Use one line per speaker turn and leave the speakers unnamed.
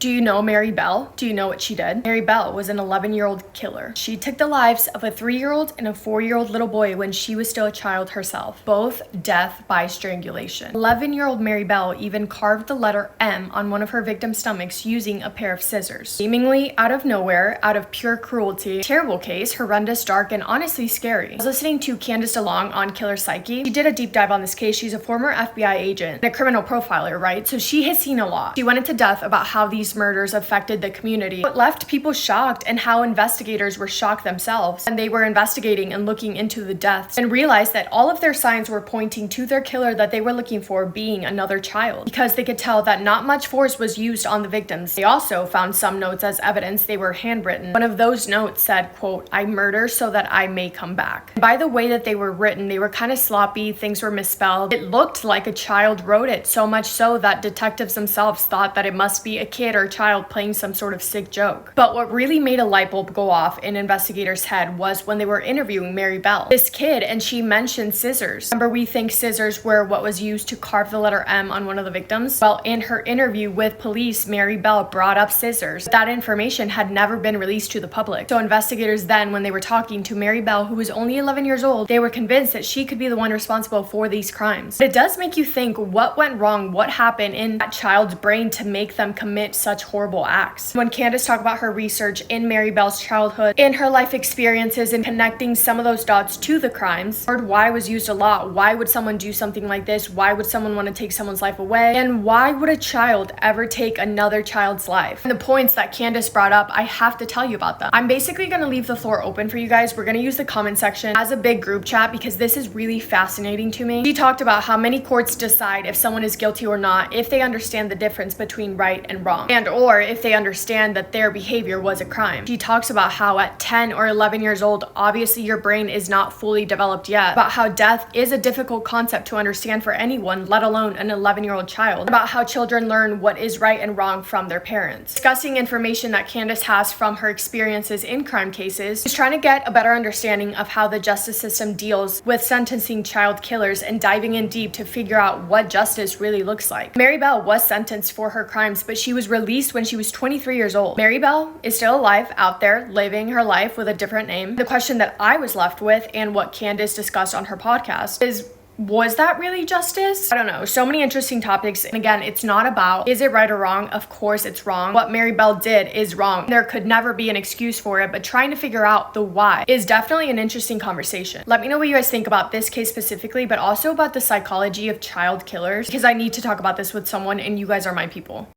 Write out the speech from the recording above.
Do you know Mary Bell? Do you know what she did? Mary Bell was an 11-year-old killer. She took the lives of a 3-year-old and a 4-year-old little boy when she was still a child herself, both death by strangulation. 11-year-old Mary Bell even carved the letter M on one of her victims' stomachs using a pair of scissors. Seemingly out of nowhere, out of pure cruelty. Terrible case, horrendous, dark, and honestly scary. I was listening to Candace DeLong on Killer Psyche. She did a deep dive on this case. She's a former FBI agent and a criminal profiler, right? So she has seen a lot. She went into depth about how these murders affected the community, what left people shocked, and how investigators were shocked themselves. And they were investigating and looking into the deaths and realized that all of their signs were pointing to their killer that they were looking for being another child, because they could tell that not much force was used on the victims. They also found some notes as evidence. They were handwritten. One of those notes said, quote, "I murder so that I may come back." By the way that they were written, they were kind of sloppy, things were misspelled. It looked like a child wrote it, so much so that detectives themselves thought that it must be a kid or a child playing some sort of sick joke. But what really made a light bulb go off in investigators' head was when they were interviewing Mary Bell, this kid, and she mentioned scissors. Remember, we think scissors were what was used to carve the letter M on one of the victims? Well, in her interview with police, Mary Bell brought up scissors. That information had never been released to the public. So investigators then, when they were talking to Mary Bell, who was only 11 years old, they were convinced that she could be the one responsible for these crimes. But it does make you think, what went wrong? What happened in that child's brain to make them commit such horrible acts? When Candace talked about her research in Mary Bell's childhood, in her life experiences, and connecting some of those dots to the crimes, the word why was used a lot. Why would someone do something like this? Why would someone want to take someone's life away? And why would a child ever take another child's life? And the points that Candace brought up, I have to tell you about them. I'm basically going to leave the floor open for you guys. We're going to use the comment section as a big group chat because this is really fascinating to me. She talked about how many courts decide if someone is guilty or not if they understand the difference between right and wrong, and or if they understand that their behavior was a crime. She talks about how at 10 or 11 years old, obviously your brain is not fully developed yet, about how death is a difficult concept to understand for anyone, let alone an 11-year-old child, about how children learn what is right and wrong from their parents. Discussing information that Candace has from her experiences in crime cases, she's trying to get a better understanding of how the justice system deals with sentencing child killers and diving in deep to figure out what justice really looks like. Mary Bell was sentenced for her crimes, but she was released when she was 23 years old. Mary Bell is still alive, out there, living her life with a different name. The question that I was left with, and what Candace discussed on her podcast, is, was that really justice? I don't know. So many interesting topics. And again, it's not about, is it right or wrong? Of course it's wrong. What Mary Bell did is wrong. There could never be an excuse for it, but trying to figure out the why is definitely an interesting conversation. Let me know what you guys think about this case specifically, but also about the psychology of child killers, because I need to talk about this with someone and you guys are my people.